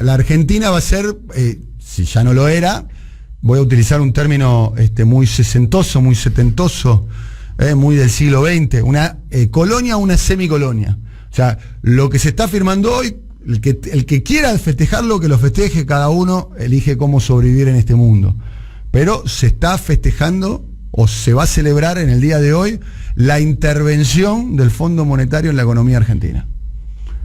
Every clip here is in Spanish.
la Argentina va a ser, si ya no lo era, voy a utilizar un término muy sesentoso, muy setentoso, muy del siglo XX, una colonia, una semicolonia. O sea, lo que se está firmando hoy, el que quiera festejarlo, que lo festeje, cada uno elige cómo sobrevivir en este mundo. Pero se está festejando, o se va a celebrar en el día de hoy, la intervención del Fondo Monetario en la economía argentina.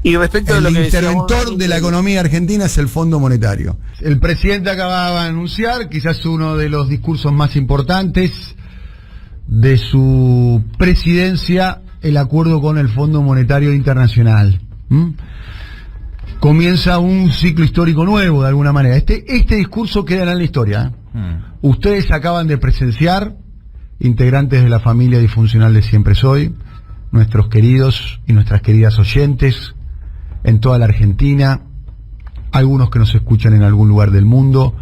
Y respecto El de lo que interventor de la economía argentina es el Fondo Monetario. El presidente acababa de anunciar, quizás uno de los discursos más importantes de su presidencia, el acuerdo con el Fondo Monetario Internacional. Comienza un ciclo histórico nuevo, de alguna manera. Este discurso quedará en la historia. Ustedes acaban de presenciar, integrantes de la familia disfuncional de Siempre Soy, nuestros queridos y nuestras queridas oyentes en toda la Argentina, algunos que nos escuchan en algún lugar del mundo,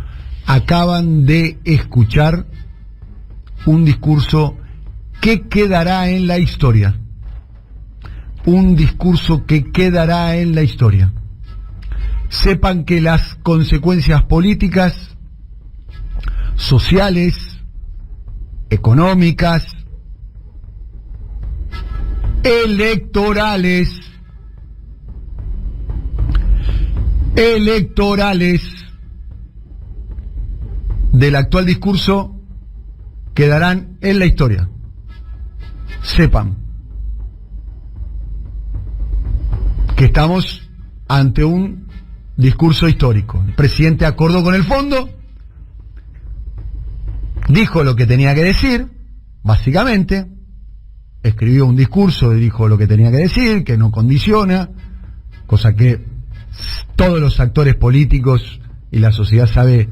acaban de escuchar un discurso que quedará en la historia. Un discurso que quedará en la historia. Sepan que las consecuencias políticas, sociales, económicas, electorales del actual discurso quedarán en la historia. Sepan que estamos ante un discurso histórico. El presidente acordó con el fondo, dijo lo que tenía que decir, básicamente, escribió un discurso y dijo lo que tenía que decir, que no condiciona, cosa que todos los actores políticos y la sociedad sabe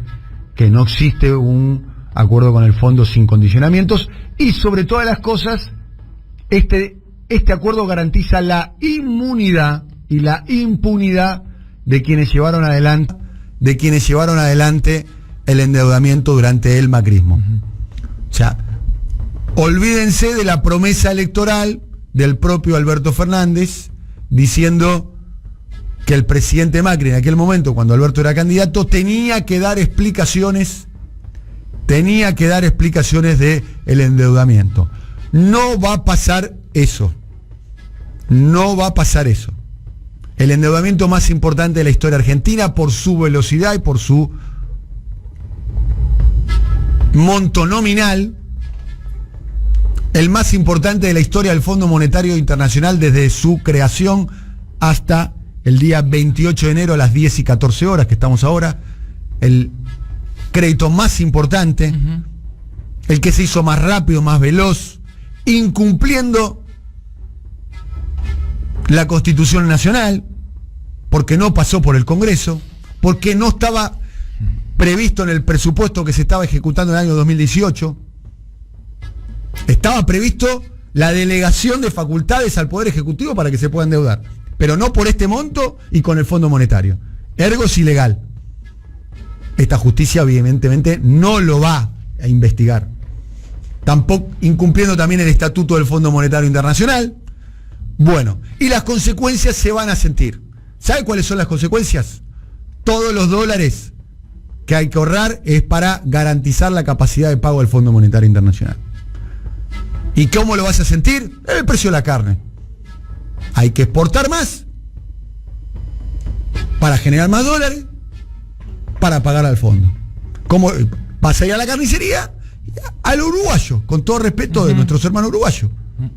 que no existe un acuerdo con el fondo sin condicionamientos, y sobre todas las cosas, este acuerdo garantiza la inmunidad y la impunidad de quienes llevaron adelante el endeudamiento durante el macrismo. O sea, olvídense de la promesa electoral del propio Alberto Fernández diciendo que el presidente Macri en aquel momento, cuando Alberto era candidato, tenía que dar explicaciones de el endeudamiento. No va a pasar eso. No va a pasar eso. El endeudamiento más importante de la historia argentina, por su velocidad y por su monto nominal, el más importante de la historia del Fondo Monetario Internacional desde su creación hasta el día 28 de enero a las 10 y 14 horas que estamos ahora, el crédito más importante, el que se hizo más rápido, más veloz, incumpliendo la Constitución Nacional, porque no pasó por el Congreso, porque no estaba previsto en el presupuesto que se estaba ejecutando en el año 2018. Estaba previsto la delegación de facultades al Poder Ejecutivo para que se pueda endeudar, pero no por este monto y con el Fondo Monetario. Ergo es ilegal. Esta justicia evidentemente no lo va a investigar. Tampoco, incumpliendo también el estatuto del Fondo Monetario Internacional. Bueno, y las consecuencias se van a sentir. ¿Sabe cuáles son las consecuencias? Todos los dólares que hay que ahorrar es para garantizar la capacidad de pago del Fondo Monetario Internacional. ¿Y cómo lo vas a sentir? El precio de la carne. Hay que exportar más para generar más dólares para pagar al fondo. ¿Cómo vas a ir a la carnicería? Al uruguayo, con todo respeto de nuestros hermanos uruguayos,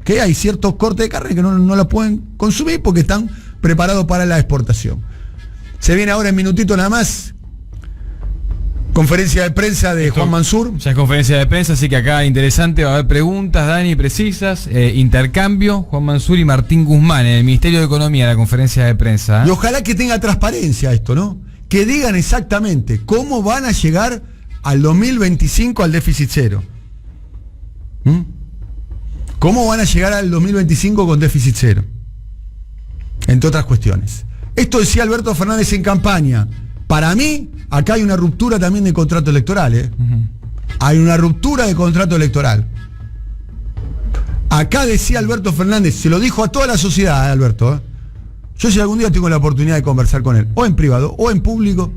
que hay ciertos cortes de carne que no la pueden consumir porque están preparados para la exportación. Se viene ahora en minutito nada más conferencia de prensa de Juan Mansur. Ya es conferencia de prensa, así que acá interesante, va a haber preguntas, Dani, precisas, intercambio, Juan Mansur y Martín Guzmán en el Ministerio de Economía, la conferencia de prensa. Y ojalá que tenga transparencia esto, ¿no? Que digan exactamente cómo van a llegar al 2025 al déficit cero. ¿Cómo van a llegar al 2025 con déficit cero? Entre otras cuestiones. Esto decía Alberto Fernández en campaña. Para mí, acá hay una ruptura también de contrato electoral, Hay una ruptura de contrato electoral. Acá decía Alberto Fernández, se lo dijo a toda la sociedad, Alberto, Yo si algún día tengo la oportunidad de conversar con él, o en privado o en público,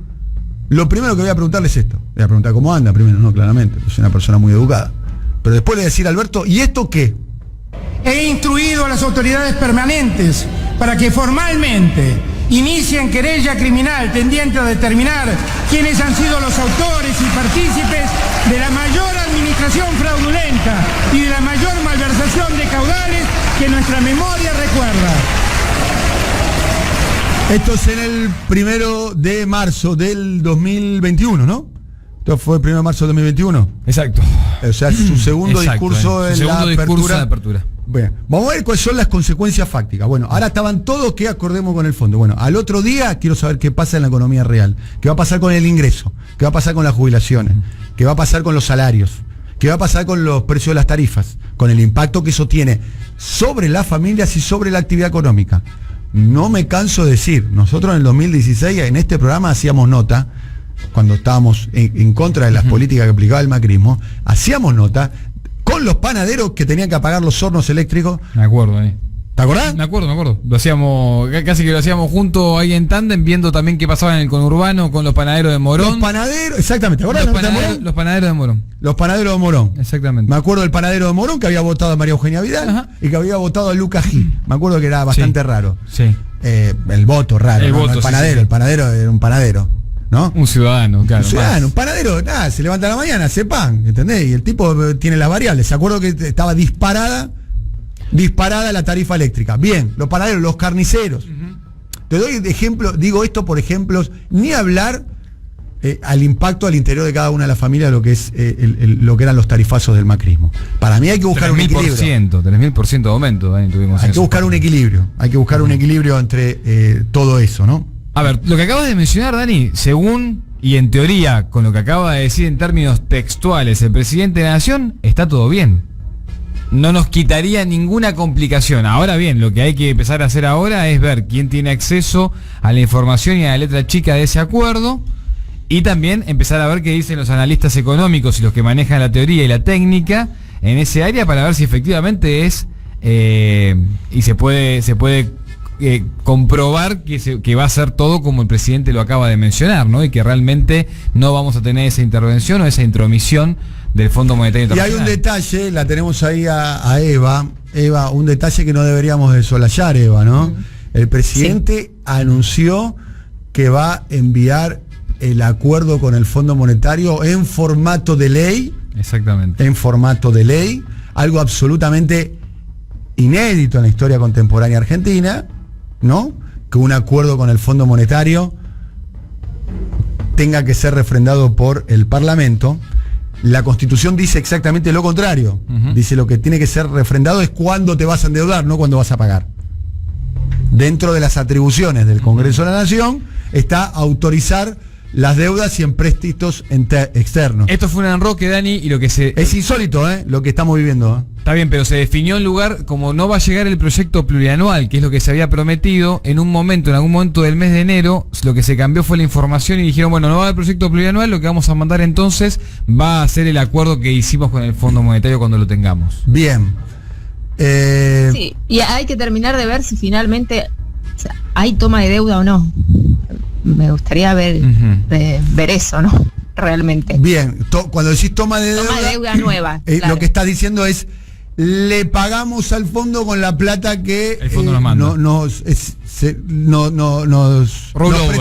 lo primero que voy a preguntarle es esto. Voy a preguntar cómo anda primero, no, claramente, soy una persona muy educada. Pero después le voy a decir, Alberto, ¿y esto qué? He instruido a las autoridades permanentes para que formalmente inicien querella criminal tendiente a determinar quiénes han sido los autores y partícipes de la mayor administración fraudulenta y de la mayor malversación de caudales que nuestra memoria recuerda. Esto es en el 1 de marzo del 2021, ¿no? Esto fue el 1 de marzo del 2021. Exacto. O sea, su segundo discurso en la apertura. Bueno, vamos a ver cuáles son las consecuencias fácticas. Bueno, ahora estaban todos que acordemos con el fondo. Bueno, al otro día quiero saber qué pasa en la economía real, qué va a pasar con el ingreso, qué va a pasar con las jubilaciones, qué va a pasar con los salarios, qué va a pasar con los precios de las tarifas, con el impacto que eso tiene sobre las familias y sobre la actividad económica. No me canso de decir, nosotros en el 2016 en este programa hacíamos nota, cuando estábamos en contra de las políticas que aplicaba el macrismo, hacíamos nota con los panaderos que tenían que apagar los hornos eléctricos. Me acuerdo, ¿Te acordás? Me acuerdo. Lo hacíamos, casi que lo hacíamos juntos ahí en tándem, viendo también qué pasaba en el conurbano con los panaderos de Morón. Los panaderos, exactamente, ¿te acordás? Los panaderos de Morón. Los panaderos de Morón. Exactamente. Me acuerdo del panadero de Morón que había votado a María Eugenia Vidal. Ajá. Y que había votado a Lucas Gil. Me acuerdo que era bastante raro. Sí. El voto raro. El panadero, sí. El panadero era un panadero, ¿no? Un ciudadano, claro. Un ciudadano, un panadero, nada, se levanta a la mañana, hace pan, ¿entendés? Y el tipo tiene las variables. Se acuerdo que estaba disparada la tarifa eléctrica. Bien, los panaderos, los carniceros. Te doy de ejemplo, digo esto por ejemplos, ni hablar al impacto al interior de cada una de las familias lo que es lo que eran los tarifazos del macrismo. Para mí hay que buscar un equilibrio. 3.000% de aumento tuvimos. Hay que buscar un equilibrio. Hay que buscar un equilibrio entre todo eso, ¿no? A ver, lo que acabas de mencionar, Dani, según y en teoría, con lo que acaba de decir en términos textuales el presidente de la Nación, está todo bien. No nos quitaría ninguna complicación. Ahora bien, lo que hay que empezar a hacer ahora es ver quién tiene acceso a la información y a la letra chica de ese acuerdo, y también empezar a ver qué dicen los analistas económicos y los que manejan la teoría y la técnica en ese área, para ver si efectivamente es y se puede comprobar que va a ser todo como el presidente lo acaba de mencionar, ¿no? Y que realmente no vamos a tener esa intervención o esa intromisión del Fondo Monetario Internacional. Y hay un detalle, la tenemos ahí a Eva, un detalle que no deberíamos desolayar, Eva, ¿no? El presidente anunció que va a enviar el acuerdo con el Fondo Monetario en formato de ley. Exactamente. En formato de ley, algo absolutamente inédito en la historia contemporánea argentina, ¿no? Que un acuerdo con el Fondo Monetario tenga que ser refrendado por el Parlamento. La Constitución dice exactamente lo contrario. Dice lo que tiene que ser refrendado es cuando te vas a endeudar, no cuando vas a pagar. Dentro de las atribuciones del Congreso de la Nación está autorizar las deudas y empréstitos externos. Esto fue un enroque, Dani, y lo que es insólito, lo que estamos viviendo. Está bien, pero se definió en lugar, como no va a llegar el proyecto plurianual, que es lo que se había prometido, en algún momento del mes de enero, lo que se cambió fue la información y dijeron, bueno, no va a haber proyecto plurianual, lo que vamos a mandar entonces va a ser el acuerdo que hicimos con el Fondo Monetario cuando lo tengamos. Bien. Sí, y hay que terminar de ver si finalmente hay toma de deuda o no. Me gustaría ver eso, ¿no? Realmente. Bien, cuando decís toma de deuda nueva. Claro. Lo que estás diciendo es, le pagamos al fondo con la plata que el fondo nos manda. Nos presta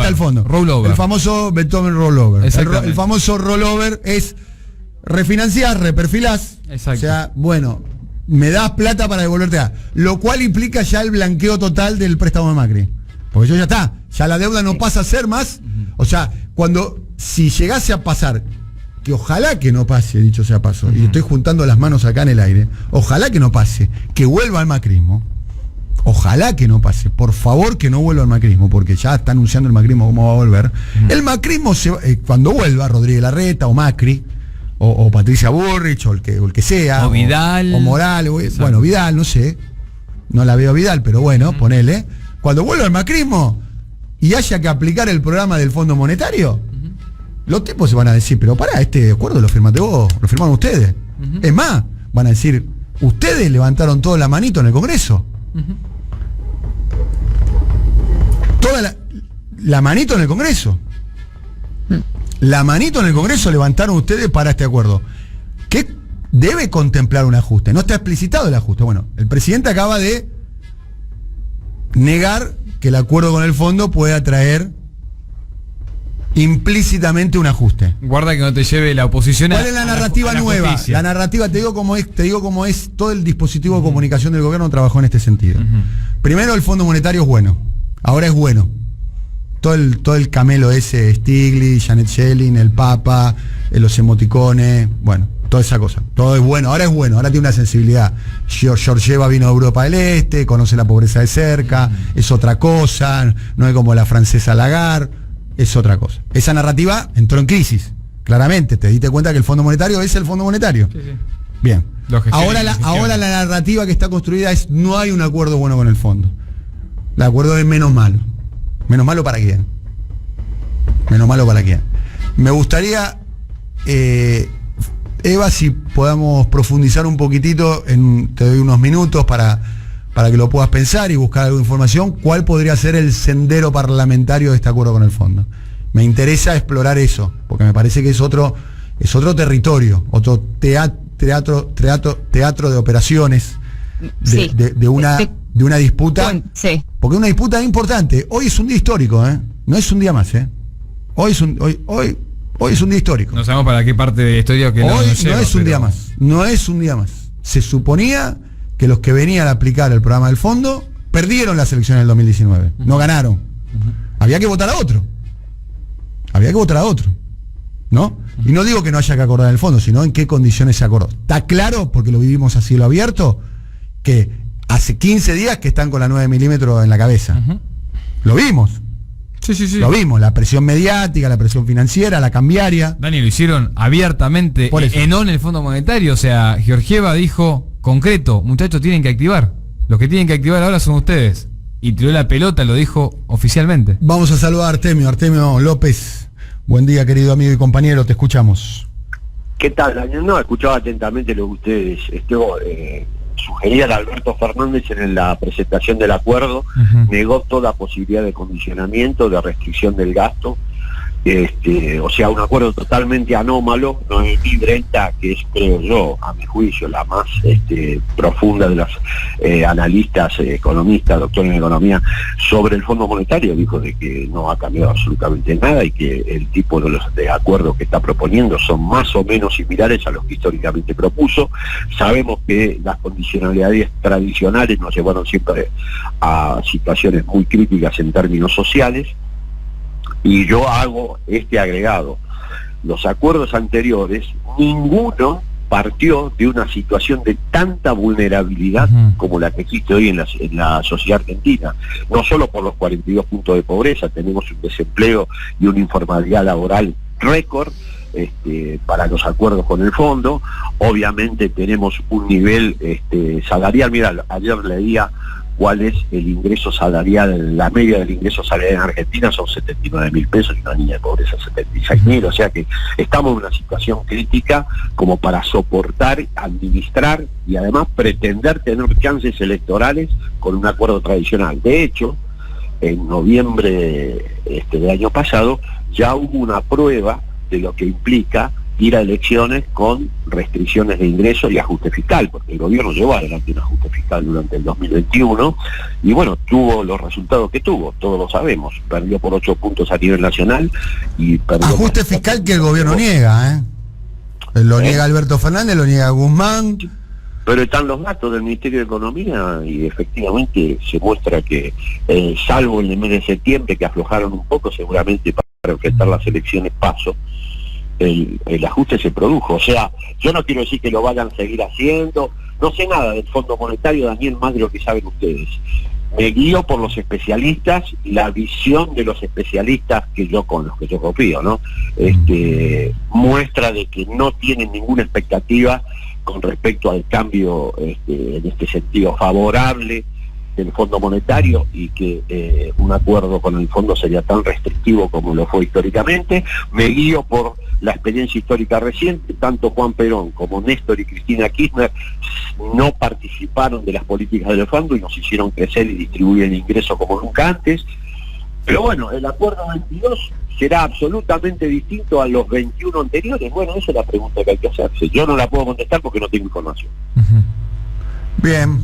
el fondo. Rollover. El famoso Beethoven rollover. El famoso rollover es refinanciar, reperfilás. Exacto. O sea, bueno, me das plata para devolverte a. Lo cual implica ya el blanqueo total del préstamo de Macri. Porque ya está, ya la deuda no pasa a ser más. O sea, si llegase a pasar, que ojalá que no pase, dicho sea paso, y estoy juntando las manos acá en el aire, ojalá que no pase, que vuelva al macrismo, ojalá que no pase, por favor que no vuelva al macrismo, porque ya está anunciando el macrismo cómo va a volver. El macrismo, cuando vuelva Rodríguez Larreta o Macri, o Patricia Bullrich, o el que sea, o Vidal, o Morales, bueno, Vidal, no sé, no la veo a Vidal, pero bueno, ponele. Cuando vuelva el macrismo y haya que aplicar el programa del Fondo Monetario, los tipos se van a decir, pero pará, este acuerdo lo firmaste vos, lo firmaron ustedes. Es más, van a decir, ustedes levantaron toda la manito en el Congreso. toda la manito en el Congreso. La manito en el Congreso levantaron ustedes para este acuerdo. ¿Qué debe contemplar un ajuste? No está explicitado el ajuste. Bueno, el presidente acaba de negar que el acuerdo con el fondo pueda traer implícitamente un ajuste. Guarda que no te lleve la oposición. ¿Cuál es la narrativa nueva? Justicia. La narrativa, te digo cómo es, todo el dispositivo de comunicación del gobierno trabajó en este sentido. Primero, el Fondo Monetario es bueno. Ahora es bueno. Todo el camelo ese, Stiglitz, Janet Yellen, el Papa, los emoticones, bueno, toda esa cosa. Todo es bueno, ahora tiene una sensibilidad. Georgieva vino de Europa del Este, conoce la pobreza de cerca, es otra cosa, no es como la francesa Lagarde, es otra cosa. Esa narrativa entró en crisis, claramente, te diste cuenta que el Fondo Monetario es el Fondo Monetario. Sí. Bien. Ahora la narrativa que está construida es: no hay un acuerdo bueno con el fondo. El acuerdo es menos malo. ¿Menos malo para quién? Menos malo para quién. Me gustaría, Eva, si podamos profundizar un poquitito, te doy unos minutos para que lo puedas pensar y buscar alguna información. ¿Cuál podría ser el sendero parlamentario de este acuerdo con el fondo? Me interesa explorar eso, porque me parece que es otro territorio, otro teatro de operaciones, de una disputa. Sí. Porque una disputa importante. Hoy es un día histórico, no es un día más, Hoy es un día histórico. No sabemos para qué parte de la historia que hoy no es un día más. No es un día más. Se suponía que los que venían a aplicar el programa del fondo perdieron las elecciones del 2019. No ganaron. Había que votar a otro. ¿No? Y no digo que no haya que acordar el fondo, sino en qué condiciones se acordó. Está claro, porque lo vivimos a cielo abierto, que hace 15 días que están con la 9 milímetros en la cabeza. Lo vimos. Sí. Lo vimos, la presión mediática, la presión financiera, la cambiaria. Dani, lo hicieron abiertamente en el Fondo Monetario. O sea, Georgieva dijo, concreto, muchachos, tienen que activar. Los que tienen que activar ahora son ustedes. Y tiró la pelota, lo dijo oficialmente. Vamos a saludar a Artemio López. Buen día, querido amigo y compañero, te escuchamos. ¿Qué tal, Daniel? No, escuchaba atentamente lo que ustedes sugerían a Alberto Fernández en la presentación del acuerdo. Negó toda posibilidad de condicionamiento, de restricción del gasto. O sea, un acuerdo totalmente anómalo. No es ni Brenta, que es, creo yo, a mi juicio, la más profunda de los analistas, economistas, doctores en economía, sobre el Fondo Monetario. Dijo de que no ha cambiado absolutamente nada y que el tipo de acuerdos que está proponiendo son más o menos similares a los que históricamente propuso. Sabemos que las condicionalidades tradicionales nos llevaron siempre a situaciones muy críticas en términos sociales. Y yo hago este agregado: los acuerdos anteriores, ninguno partió de una situación de tanta vulnerabilidad como la que existe hoy en la sociedad argentina. No solo por los 42 puntos de pobreza, tenemos un desempleo y una informalidad laboral récord para los acuerdos con el fondo. Obviamente tenemos un nivel salarial. Mira, ayer leía cuál es el ingreso salarial, la media del ingreso salarial en Argentina son 79.000 pesos y una niña de pobreza 76.000, o sea que estamos en una situación crítica como para soportar, administrar y además pretender tener chances electorales con un acuerdo tradicional. De hecho, en noviembre del año pasado ya hubo una prueba de lo que implica ir a elecciones con restricciones de ingreso y ajuste fiscal, porque el gobierno llevó adelante un ajuste fiscal durante el 2021 y bueno, tuvo los resultados que tuvo, todos lo sabemos, perdió por 8 puntos a nivel nacional y perdió... Ajuste fiscal que el gobierno niega, lo niega Alberto Fernández, lo niega Guzmán. Pero están los datos del Ministerio de Economía y efectivamente se muestra que, salvo en el mes de septiembre que aflojaron un poco, seguramente para enfrentar las elecciones paso, el ajuste se produjo. O sea, yo no quiero decir que lo vayan a seguir haciendo, no sé nada del Fondo Monetario, Daniel, más de lo que saben ustedes. Me guío por los especialistas y la visión de los especialistas con los que yo confío, ¿no? Muestra de que no tienen ninguna expectativa con respecto al cambio en este sentido favorable del Fondo Monetario y que un acuerdo con el fondo sería tan restrictivo como lo fue históricamente. Me guío por la experiencia histórica reciente. Tanto Juan Perón como Néstor y Cristina Kirchner no participaron de las políticas del fondo y nos hicieron crecer y distribuir el ingreso como nunca antes. Pero bueno, el acuerdo 22 será absolutamente distinto a los 21 anteriores. Bueno, esa es la pregunta que hay que hacerse. Yo no la puedo contestar porque no tengo información. Bien,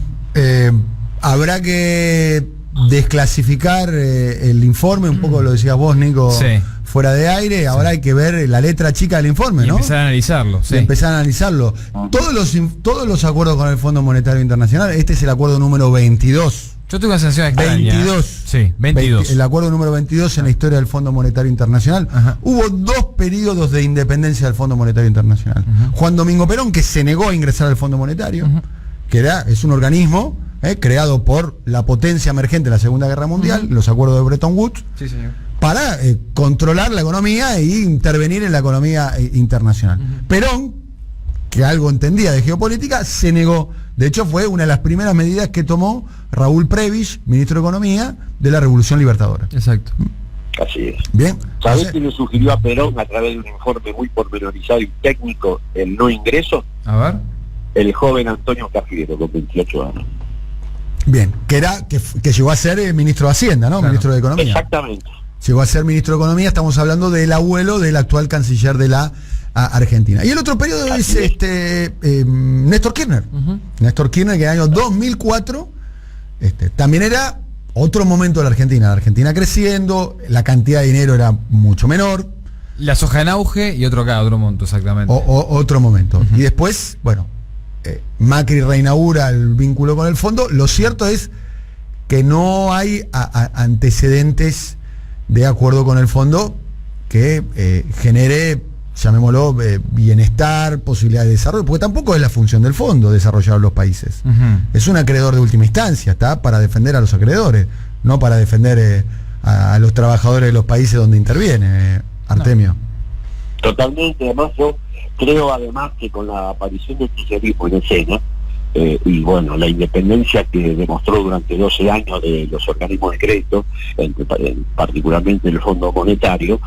habrá que desclasificar el informe, un poco lo decías vos, Nico, sí, fuera de aire. Ahora hay que ver la letra chica del informe, y ¿no? empezar a analizarlo. Y empezar a analizarlo. Todos los acuerdos con el Fondo Monetario Internacional, este es el acuerdo número 22. Yo tengo una sensación extraña. 22. Sí, 22. El acuerdo número 22 en la historia del Fondo Monetario Internacional. Ajá. Hubo 2 periodos de independencia del Fondo Monetario Internacional. Juan Domingo Perón, que se negó a ingresar al Fondo Monetario, que es un organismo creado por la potencia emergente de la Segunda Guerra Mundial, los acuerdos de Bretton Woods, Sí, señor. para controlar la economía e intervenir en la economía internacional. Perón, que algo entendía de geopolítica, se negó. De hecho, fue una de las primeras medidas que tomó Raúl Prebisch, ministro de Economía, de la Revolución Libertadora. Exacto. Así es. Bien. ¿Sabés quién le sugirió a Perón, a través de un informe muy pormenorizado y técnico, el no ingreso? A ver. El joven Antonio Cafiero, con 28 años. Bien, que llegó a ser ministro de Hacienda, ¿no? Claro. Ministro de Economía. Exactamente. Llegó a ser ministro de Economía, estamos hablando del abuelo del actual canciller de la Argentina. Y el otro periodo es Néstor Kirchner. Néstor Kirchner, que en el año 2004 también era otro momento de la Argentina creciendo, la cantidad de dinero era mucho menor. La soja en auge y otro acá, otro monto, exactamente. Otro momento. Y después, bueno, Macri reinaugura el vínculo con el fondo. Lo cierto es que no hay antecedentes de acuerdo con el fondo que genere, llamémoslo, bienestar, posibilidad de desarrollo, porque tampoco es la función del fondo desarrollar a los países. Es un acreedor de última instancia, está para defender a los acreedores, no para defender a los trabajadores de los países donde interviene, Artemio. Totalmente. Además, yo creo además que con la aparición del kirchnerismo en escena, y bueno, la independencia que demostró durante 12 años de los organismos de crédito, particularmente el Fondo Monetario,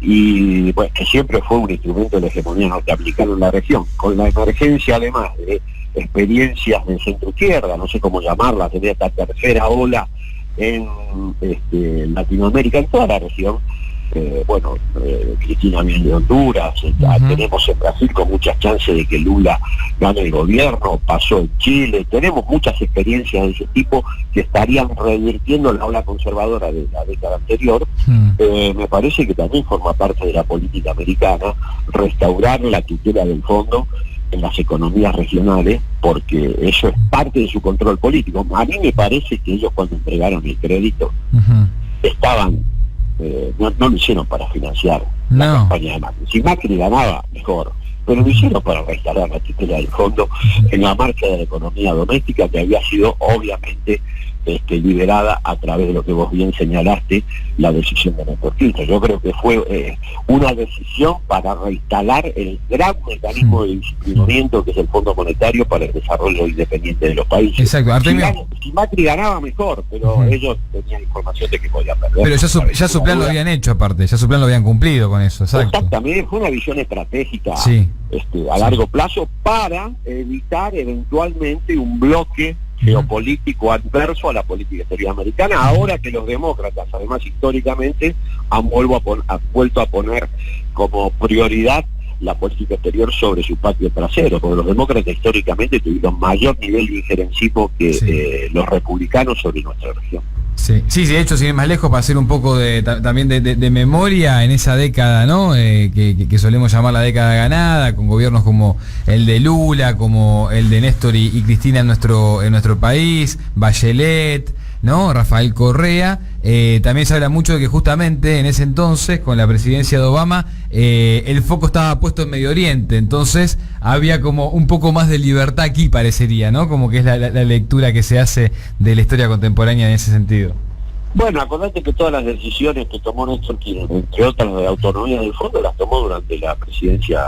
y pues que siempre fue un instrumento de la hegemonía norteamericana en la región, con la emergencia además de experiencias de centro izquierda, no sé cómo llamarlas, de esta tercera ola en Latinoamérica, en toda la región. Cristina viene de Honduras, tenemos en Brasil con muchas chances de que Lula gane el gobierno, pasó en Chile, tenemos muchas experiencias de ese tipo que estarían revirtiendo la ola conservadora de la década anterior. Me parece que también forma parte de la política americana restaurar la tutela del fondo en las economías regionales, porque eso es parte de su control político. A mí me parece que ellos, cuando entregaron el crédito, estaban no lo hicieron para financiar la campaña de Macri. Si Macri ganaba, mejor, pero lo hicieron para restaurar la tutela del fondo en la marcha de la economía doméstica, que había sido obviamente liberada a través de lo que vos bien señalaste, la decisión de Néstor Kirchner. Yo creo que fue una decisión para reinstalar el gran mecanismo de disciplinamiento que es el Fondo Monetario para el desarrollo independiente de los países. Exacto, Artemio. Si Macri ganaba, mejor, pero ellos tenían información de que podían perder. Pero ya su plan lo habían hecho, aparte, ya su plan lo habían cumplido con eso, exacto. Exactamente, fue una visión estratégica a largo plazo para evitar eventualmente un bloque geopolítico adverso a la política exterior americana, ahora que los demócratas, además históricamente, han vuelto a poner como prioridad la política exterior sobre su patio trasero, porque los demócratas históricamente tuvieron mayor nivel de injerencismo que los republicanos sobre nuestra región. Sí, de hecho, sin ir más lejos, para hacer un poco también de memoria en esa década, ¿no? Que solemos llamar la década ganada, con gobiernos como el de Lula, como el de Néstor y Cristina en nuestro país, Bachelet, ¿no? Rafael Correa. También se habla mucho de que justamente en ese entonces, con la presidencia de Obama, el foco estaba puesto en Medio Oriente, entonces había como un poco más de libertad aquí, parecería, ¿no? Como que es la lectura que se hace de la historia contemporánea en ese sentido. Bueno, acordate que todas las decisiones que tomó Néstor Kirchner, entre otras de autonomía del fondo, las tomó durante la presidencia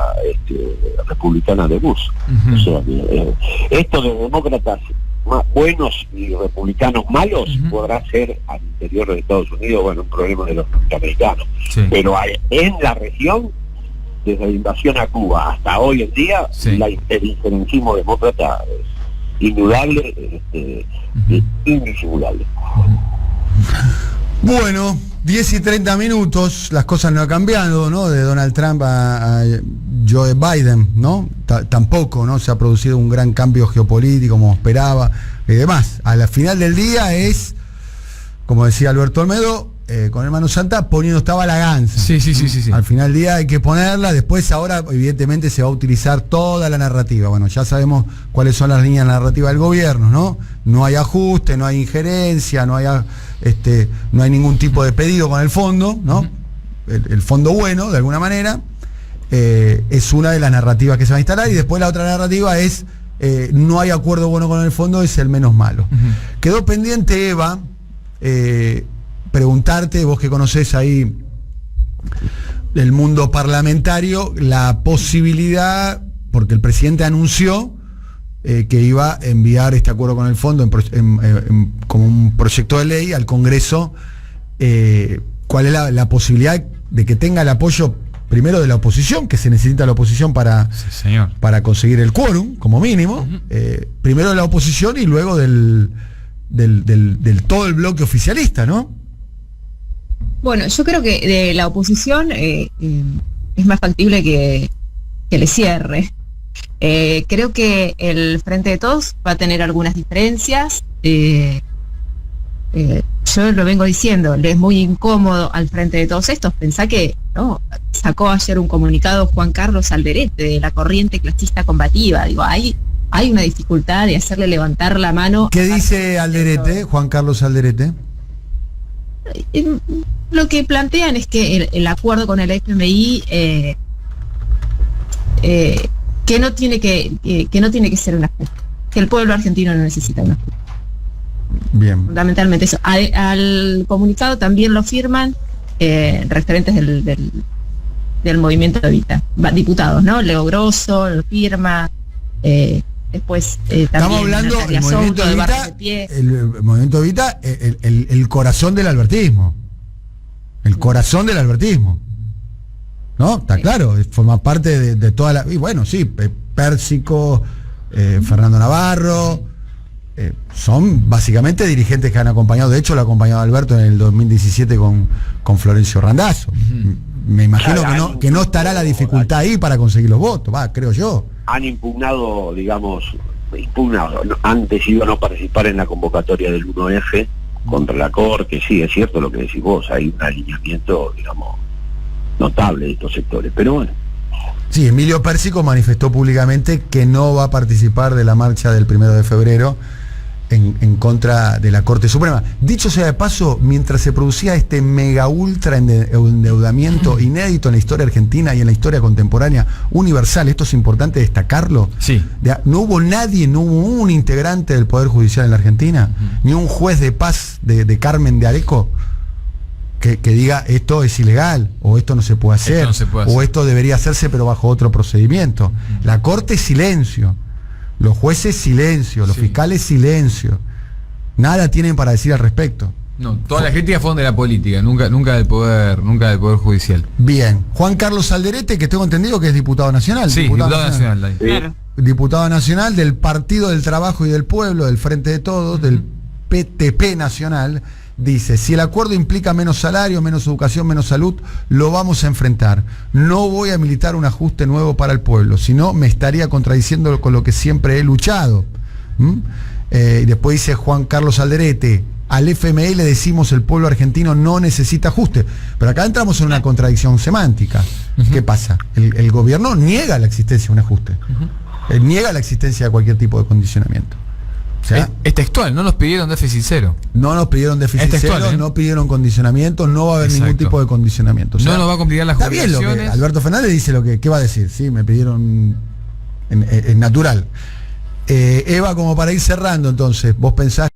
republicana de Bush. O sea, esto de demócratas buenos y republicanos malos podrá ser al interior de Estados Unidos, un problema de los norteamericanos. Pero en la región, desde la invasión a Cuba hasta hoy en día, el injerencismo demócrata es indudable, indisimulable. Bueno, 10:30, las cosas no han cambiado, ¿no? De Donald Trump a Joe Biden, ¿no? Tampoco, ¿no? Se ha producido un gran cambio geopolítico como esperaba y demás. A la final del día es, como decía Alberto Olmedo, con Hermano Santa, poniendo esta balaganza. Sí. Al final del día hay que ponerla, después ahora evidentemente se va a utilizar toda la narrativa. Bueno, ya sabemos cuáles son las líneas narrativas del gobierno, ¿no? No hay ajuste, no hay injerencia, no hay ningún tipo de pedido con el fondo, ¿no? El fondo bueno, de alguna manera, es una de las narrativas que se va a instalar, y después la otra narrativa es no hay acuerdo bueno con el fondo, es el menos malo. Quedó pendiente, Eva, preguntarte, vos que conocés ahí el mundo parlamentario, la posibilidad, porque el presidente anunció que iba a enviar este acuerdo con el fondo como un proyecto de ley al Congreso. ¿Cuál es la posibilidad de que tenga el apoyo primero de la oposición, que se necesita la oposición para conseguir el quórum, como mínimo? Primero de la oposición y luego del todo el bloque oficialista, ¿no? Bueno, yo creo que de la oposición es más factible que le cierre. Creo que el Frente de Todos va a tener algunas diferencias. Yo lo vengo diciendo, le es muy incómodo al Frente de Todos estos. Pensá que no sacó ayer un comunicado Juan Carlos Alderete de la corriente clasista combativa. Digo, hay una dificultad de hacerle levantar la mano. ¿Qué dice Alderete, Juan Carlos Alderete? Lo que plantean es que el acuerdo con el FMI que no tiene que ser un ajuste, que el pueblo argentino no necesita un ajuste. Bien. Fundamentalmente eso. Al comunicado también lo firman referentes del movimiento Evita, diputados, ¿no? Leo Grosso lo firma, después estamos hablando del movimiento Evita, el corazón del albertismo. El corazón del albertismo. ¿No? Está claro, forma parte de toda la... Y bueno, sí, Pérsico, Fernando Navarro, son básicamente dirigentes que han acompañado, de hecho lo ha acompañado Alberto en el 2017 con Florencio Randazzo. Me imagino que no estará la dificultad ahí para conseguir los votos, creo yo. Han impugnado, han decidido no participar en la convocatoria del 1F contra la Corte. Sí, es cierto lo que decís vos, hay un alineamiento, notable de estos sectores, pero bueno. Sí, Emilio Pérsico manifestó públicamente que no va a participar de la marcha del 1 de febrero en contra de la Corte Suprema. Dicho sea de paso, mientras se producía este mega ultra endeudamiento inédito en la historia argentina y en la historia contemporánea universal, esto es importante destacarlo, sí. No hubo un integrante del Poder Judicial en la Argentina, ni un juez de paz de Carmen de Areco que diga esto es ilegal, o esto no se puede hacer, o esto debería hacerse pero bajo otro procedimiento. La Corte, silencio. Los jueces, silencio. Los fiscales, silencio. Nada tienen para decir al respecto. No, todas las críticas fueron de la política, nunca del poder judicial. Bien. Juan Carlos Alderete, que tengo entendido que es diputado nacional. Sí, diputado nacional. Claro. Diputado nacional del Partido del Trabajo y del Pueblo, del Frente de Todos, del PTP nacional. Dice, si el acuerdo implica menos salario, menos educación, menos salud, lo vamos a enfrentar. No voy a militar un ajuste nuevo para el pueblo, sino me estaría contradiciendo con lo que siempre he luchado. Y después dice Juan Carlos Alderete, al FMI le decimos el pueblo argentino no necesita ajuste. Pero acá entramos en una contradicción semántica. ¿Qué pasa? El gobierno niega la existencia de un ajuste. Niega la existencia de cualquier tipo de condicionamiento. O sea, es textual, no nos pidieron déficit cero. No nos pidieron déficit cero, no pidieron condicionamientos, no va a haber ningún tipo de condicionamiento. O sea, no nos va a complicar las jubilaciones. Está bien lo que Alberto Fernández dice, ¿qué va a decir? Sí, me pidieron en natural. Eva, como para ir cerrando entonces, vos pensás